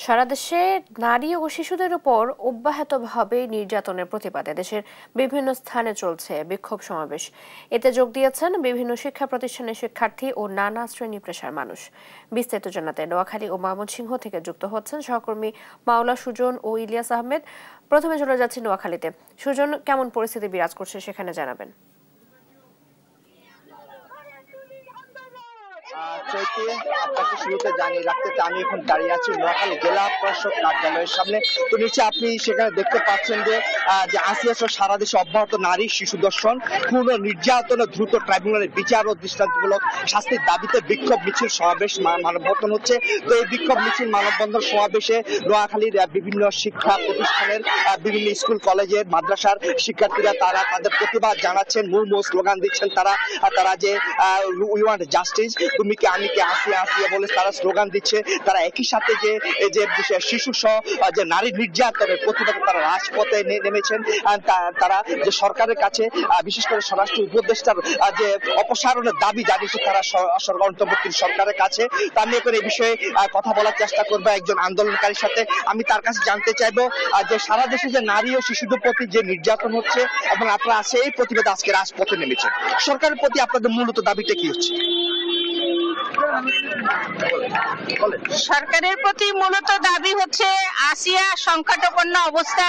সারা দেশে নারী ও শিশুদের উপর অব্যাহতভাবে নির্যাতনের প্রতিবাদে দেশের বিভিন্ন স্থানে চলছে বিক্ষোভ সমাবেশ। এতে যোগ দিয়েছেন বিভিন্ন শিক্ষা প্রতিষ্ঠানের শিক্ষার্থী ও নানা শ্রেণী পেশার মানুষ। বিস্তারিত জানাতে নোয়াখালী ও ময়মনসিংহ থেকে যুক্ত হচ্ছেন সহকর্মী মাওলা সুজন ও ইলিয়াস আহমেদ। প্রথমে চলে যাচ্ছি নোয়াখালীতে। সুজন, কেমন পরিস্থিতি বিরাজ করছে সেখানে জানাবেন। চৈতি, আপনাকে শুরুতে জানিয়ে রাখতে আমি এখন দাঁড়িয়ে আছি নোয়াখালী জেলা প্রশাসক কার্যালয়ের সামনে। তো নিচে আপনি সেখানে দেখতে পাচ্ছেন যে আসিয়া সহ সারা দেশে অব্যাহত নারী শিশু ধর্ষণ, পূর্ণ নির্যাতন, দ্রুত ট্রাইব্যুনালের বিচার ও দৃষ্টান্তমূলক শাস্তির দাবিতে বিক্ষোভ মিছিল সমাবেশ মানববন্ধন হচ্ছে। তো এই বিক্ষোভ মিছিল মানববন্ধন সমাবেশে নোয়াখালীর বিভিন্ন শিক্ষা প্রতিষ্ঠানের বিভিন্ন স্কুল কলেজের মাদ্রাসার শিক্ষার্থীরা তারা তাদের প্রতিবাদ জানাচ্ছেন, মুর্মু স্লোগান দিচ্ছেন। তারা যে উই ওয়ান্ট জাস্টিস, তুমি কে আমি কে আসিয়া আসিয়া বলে তারা স্লোগান দিচ্ছে। তারা একই সাথে যে শিশু সহ যে নারী নির্যাতনের প্রতিবাদে তারা রাজপথে নেমেছেন। তারা যে সরকারের কাছে বিশেষ করে স্বরাষ্ট্র উপদেষ্টার যে অপসারণের দাবি জানিয়েছে তারা অন্তর্বর্তী সরকারের কাছে। তা নিয়ে করে এই বিষয়ে কথা বলার চেষ্টা করবো একজন আন্দোলনকারীর সাথে। আমি তার কাছে জানতে চাইবো যে সারা দেশে যে নারী ও শিশুদের প্রতি যে নির্যাতন হচ্ছে এবং আপনারা সেই প্রতিবাদে আজকে রাজপথে নেমেছেন, সরকারের প্রতি আপনাদের মূলত দাবিটা কি হচ্ছে? সরকারের প্রতি মূলত দাবি হচ্ছে আসিয়া সংকটাপন্ন অবস্থা।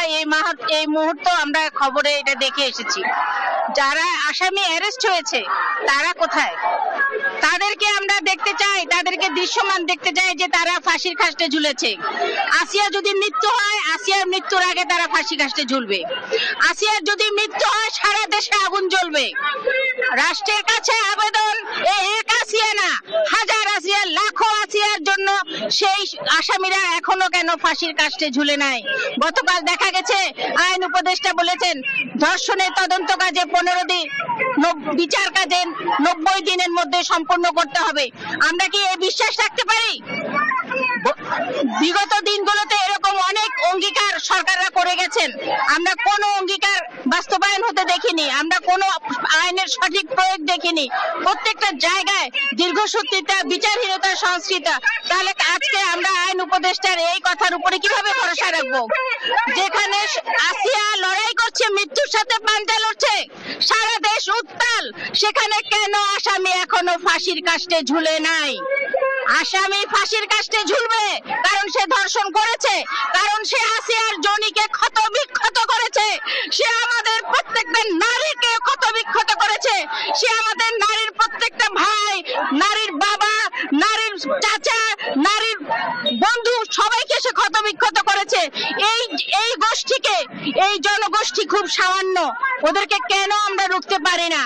এই মুহূর্তে আমরা খবরে এটা দেখে এসেছি, যারা আসামি অ্যারেস্ট হয়েছে তারা কোথায়, তাদেরকে আমরা দেখতে চাই, তাদেরকে দৃশ্যমান দেখতে চাই যে তারা ফাঁসির কাস্টে ঝুলেছে। আসিয়া যদি মৃত্যু হয়, আসিয়ার মৃত্যুর আগে তারা ফাঁসি কাস্টে ঝুলবে। আসিয়ার যদি মৃত্যু হয়, সারা দেশে আগুন জ্বলবে। রাষ্ট্রের কাছে আবেদন, এই এক আসিয়া না, হাজার আসিয়া, লাখো আসিয়ার জন্য সেই আসামিরা এখনো কেন ফাঁসির কাস্টে ঝুলে নাই। গতকাল দেখা গেছে আইন উপদেষ্টা বলেছেন ধর্ষণের তদন্ত কাজে 15 দিন, বিচার কাজে 90 দিনের মধ্যে সম্পূর্ণ করতে হবে। আমরা কি এই বিশ্বাস রাখতে পারি? বিগত দিনগুলোতে এরকম অনেক অঙ্গীকার সরকাররা করে গেছেন, আমরা কোনো অঙ্গীকার বাস্তবায়ন হতে দেখিনি, আমরা কোনো আইনের সঠিক প্রয়োগ দেখিনি। প্রত্যেকটা জায়গায় দীর্ঘসূত্রিতা, বিচারহীনতা, সংস্কৃতি। তাহলে আজকে আমরা আইন উপদেষ্টার এই কথার উপরে কিভাবে ভরসা রাখবো? যেখানে আসিয়া লড়াই করছে, মৃত্যুর সাথে পাঞ্জা লড়ছে, সারা দেশ উত্তাল, সেখানে কেন আসামি এখনো ফাঁসির কাস্টে ঝুলে নাই? আসামি ফাঁসির কাস্টে ঝুলবে কারণ সে ধর্ষণ করেছে, কারণ সে আসিয়ার জনিকে ক্ষতবিক্ষত করেছে, সে আমাদের প্রত্যেকটা নারীকে ক্ষতবিক্ষত করেছে, সে আমাদের নারীর প্রত্যেকটা ভাই, নারীর বাবা, নারীর চাচা, নারীর বন্ধু, সবাইকে সে ক্ষতবিক্ষত করেছে। এই গোষ্ঠীকে, এই জনগোষ্ঠী খুব সামান্য, ওদেরকে কেন আমরা রুখতে পারি না?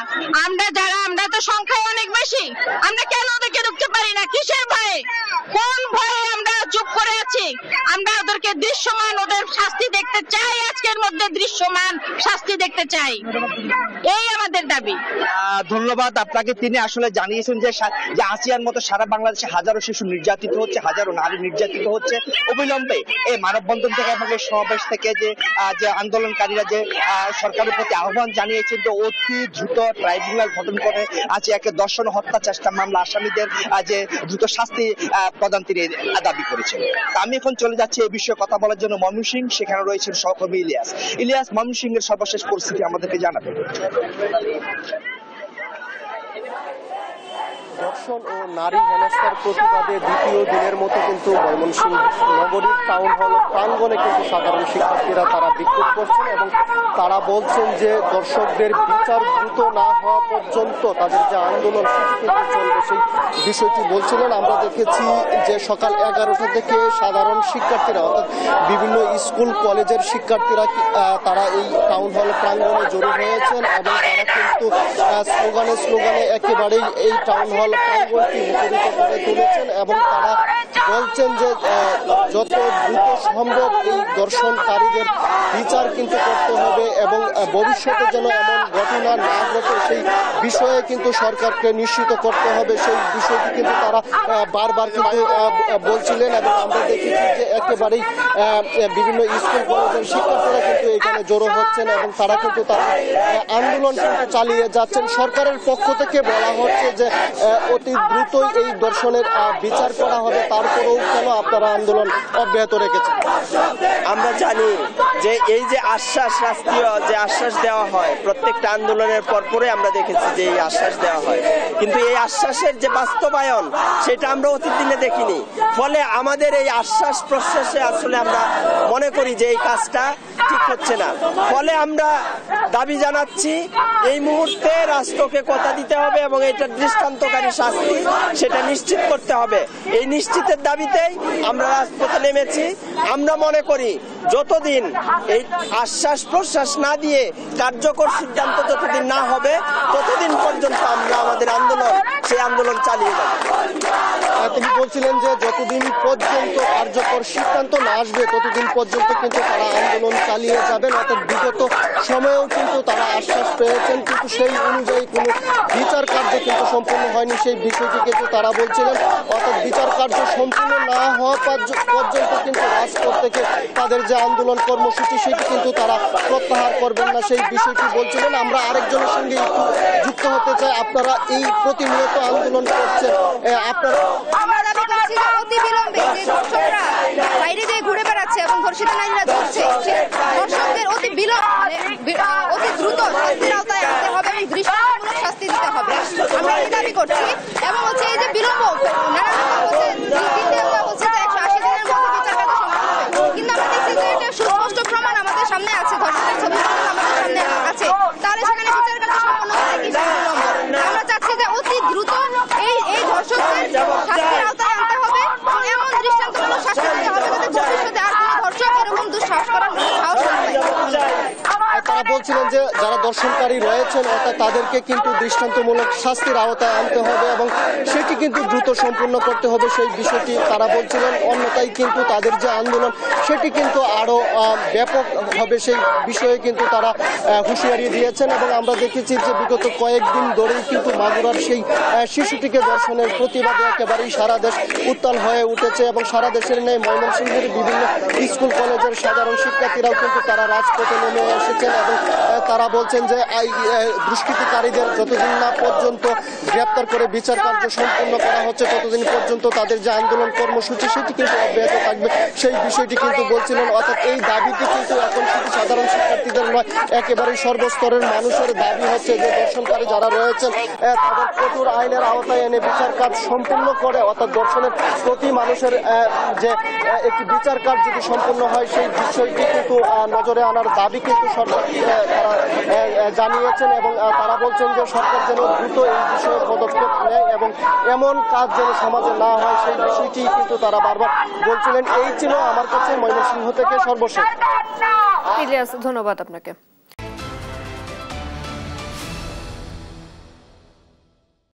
আমরা তো সংখ্যায় অনেক বেশি, আমরা কেন ওদেরকে রুখতে পারি না? কিসের ভয়ে, কোন ভয়ে আমরা চুপ করে আছি? আমরা ওদেরকে দৃশ্যমান, ওদের শাস্তি দেখতে চাই, আজকের মধ্যে দৃশ্যমান শাস্তি দেখতে চাই, এই আমাদের দাবি। ধন্যবাদ আপনাকে। তিনি আসলে জানিয়েছেন যে আসিয়ার মতো সারা বাংলাদেশে হাজারো শিশু নির্যাতিত হচ্ছে, হাজারো নারী নির্যাতিত হচ্ছে। অবিলম্বে এই মানববন্ধন থেকে এবং এই সমাবেশ থেকে যে আন্দোলনকারীরা যে সরকারের প্রতি আহ্বান জানিয়েছেন যে অতি দ্রুত ট্রাইব্যুনাল গঠন করে আজকে ধর্ষণ হত্যা চেষ্টা মামলা আসামিদের যে দ্রুত শাস্তি প্রদান তিনি দাবি করেছেন। আমি এখন চলে যাচ্ছি এই বিষয়ে কথা বলার জন্য ময়মনসিংহ। সেখানে রয়েছেন সহকর্মী ইলিয়াস। ময়মনসিংহের সর্বশেষ পরিস্থিতি আমাদেরকে জানাবেন। ধর্ষণ ও নারী হেনস্থার প্রতিবাদে দ্বিতীয় দিনের মতো কিন্তু ময়মনসিংহ নগরীর টাউন হল প্রাঙ্গণে কিন্তু সাধারণ শিক্ষার্থীরা তারা বিক্ষোভ করছেন এবং তারা বলছেন যে দর্শকদের বিচার দ্রুত না হওয়া পর্যন্ত তাদের যে আন্দোলন চলবে সেই বিষয়টি বলছিলেন। আমরা দেখেছি যে সকাল 11টা থেকে সাধারণ শিক্ষার্থীরা অর্থাৎ বিভিন্ন স্কুল কলেজের শিক্ষার্থীরা তারা এই টাউন হল প্রাঙ্গণে জড়ো হয়েছেন এবং তারা কিন্তু স্লোগানে একেবারেই এই টাউন হল প্রাঙ্গণটি মুখরিত করে তুলেছেন এবং তারা বলছেন যে যত দ্রুত সম্ভব এই দর্শনকারীদের বিচার কিন্তু করতে হবে এবং ভবিষ্যতে যেন এমন ঘটনা না ঘটে সেই বিষয়ে কিন্তু সরকারকে নিশ্চিত করতে হবে, সেই বিষয়টি কিন্তু তারা বারবার কিন্তু বলছিলেন। এবং আমরা দেখেছি যে একেবারেই বিভিন্ন স্কুল কলেজের শিক্ষার্থীরা কিন্তু এখানে জড়ো হচ্ছেন এবং তারা কিন্তু তার আন্দোলন কিন্তু চালিয়ে যাচ্ছেন। সরকারের পক্ষ থেকে বলা হচ্ছে যে অতি দ্রুতই এই ধর্ষণের বিচার করা হবে, তারপরেও কেন আপনারা আন্দোলন অব্যাহত রেখেছেন? আমরা জানি যে এই যে আশ্বাস, রাষ্ট্রীয় যে আশ্বাস দেওয়া হয় প্রত্যেকটা আন্দোলনের পরপরে আমরা দেখেছি যে এই আশ্বাস দেওয়া হয়, কিন্তু এই আশ্বাসের যে বাস্তবায়ন সেটা আমরা অতীত দিনে দেখিনি। ফলে আমাদের এই আশ্বাস প্রশ্বাসে আসলে আমরা মনে করি যে এই কাজটা ঠিক হচ্ছে না। ফলে আমরা দাবি জানাচ্ছি এই মুহূর্তে রাষ্ট্রকে কথা দিতে হবে এবং এটা দৃষ্টান্তকারী শাস্তি সেটা নিশ্চিত করতে হবে। এই নিশ্চিতের দাবিতেই আমরা রাজপথে নেমেছি। আমরা মনে করি যতদিন এই আশ্বাস প্রশ্বাস না দিয়ে কার্যকর সিদ্ধান্ত যতদিন না হবে ততদিন পর্যন্ত আমরা আমাদের আন্দোলন সেই আন্দোলন চালিয়ে যাব। তিনি বলছিলেন যে যতদিন পর্যন্ত কার্যকর সিদ্ধান্ত না আসবে ততদিন পর্যন্ত কিন্তু তারা আন্দোলন চালিয়ে যাবেন। অর্থাৎ বিগত সময়েও কিন্তু তারা আশ্বাস পেয়েছেন, কিন্তু সেই অনুযায়ী কোনো বিচার কার্য কিন্তু সম্পূর্ণ হয়নি, সেই বিষয়টি কিন্তু তারা বলছিলেন। অর্থাৎ বিচার কার্য সম্পূর্ণ না হওয়া পর্যন্ত কিন্তু রাজপথ থেকে তাদের যে আন্দোলন কর্মসূচি সেটি কিন্তু তারা প্রত্যাহার করবেন না, সেই বিষয়টি বলছিলেন। আমরা আরেকজনের সঙ্গে একটু যুক্ত হতে চাই। আপনারা এই প্রতিনিয়ত আন্দোলন করছেন, আপনারা আমরা দাবি করছি যে অতি বিলম্বে যে ধর্ষকরা বাইরে যেয়ে ঘুরে বেড়াচ্ছে এবং ধর্ষিত নারীরা ধরছে, ধর্ষকদের অতি অতি দ্রুত শাস্তির আওতায় আনতে হবে এবং দৃষ্টান্তমূলক শাস্তি দিতে হবে। আমরা এই দাবি করছি এবং হচ্ছে এই যে বিলম্ব হচ্ছে যে 180 দিনের মধ্যে বিচার কার্য সমাপ্ত হবে, কিন্তু আমরা দেখছি যে এটা সুস্পষ্ট প্রমাণ আমাদের সামনে আছে, ধর্ষকের ছবি আমাদের সামনে আছে, তাহলে সেখানে বিচার কার্য সম্পন্ন হতে কি বিলম্ব? আমরা চাচ্ছি যে অতি দ্রুত এই ধর্ষকদের শাস্তির আওতায় আনতে হবে এবং এমন দৃষ্টান্তমূলক শাস্তি দিতে হবে যাতে ভবিষ্যতে আর কোনো ধর্ষক এরকম দুঃসাহস করার সাহস না পায়। তারা বলছিলেন যে যারা দর্শনকারী রয়েছেন অর্থাৎ তাদেরকে কিন্তু দৃষ্টান্তমূলক শাস্তির আওতায় আনতে হবে এবং সেটি কিন্তু দ্রুত সম্পূর্ণ করতে হবে, সেই বিষয়টি তারা বলছিলেন। অন্যথায় কিন্তু তাদের যে আন্দোলন সেটি কিন্তু আরো ব্যাপক হবে, সেই বিষয়ে কিন্তু তারা হুঁশিয়ারি দিয়েছেন। এবং আমরা দেখেছি যে বিগত কয়েকদিন ধরেই কিন্তু মাগুরার সেই শিশুটিকে ধর্ষণের প্রতিবাদে একেবারেই সারা দেশ উত্তাল হয়ে উঠেছে এবং সারা দেশের ন্যায় ময়মনসিংহের বিভিন্ন স্কুল কলেজের সাধারণ শিক্ষার্থীরাও কিন্তু তারা রাজপথে নেমে এসেছেন এবং তারা বলছেন যে দুষ্কৃতিকারীদের যতদিন না পর্যন্ত গ্রেপ্তার করে বিচার কার্য সম্পন্ন করা হচ্ছে ততদিন পর্যন্ত তাদের যে আন্দোলন কর্মসূচি সেটি কিন্তু অব্যাহত থাকবে, সেই বিষয়টি কিন্তু বলছিলেন। অর্থাৎ এই দাবিটি কিন্তু এখন শুধু সাধারণ শিক্ষার্থীদের নয়, একেবারে সর্বস্তরের মানুষের দাবি হচ্ছে যে ধর্ষণকারী যারা রয়েছেন তাদের কঠোর আইনের আওতায় এনে বিচার কাজ সম্পূর্ণ করে, অর্থাৎ ধর্ষণের প্রতি মানুষের যে একটি বিচার কাজ যদি সম্পূর্ণ হয় সেই বিষয়টি কিন্তু নজরে আনার দাবি কিন্তু সরকার তারা জানিয়েছেন এবং তারা বলছেন যে সরকার যেন দ্রুত এই বিষয়ে পদক্ষেপ নেয় এবং এমন কাজ যেন সমাজে না হয় সেই বিষয়টি কিন্তু তারা বারবার বলছিলেন। এই ছিল আমার কাছে ময়মনসিংহ থেকে সর্বশেষ। ইলিয়াস, ধন্যবাদ আপনাকে।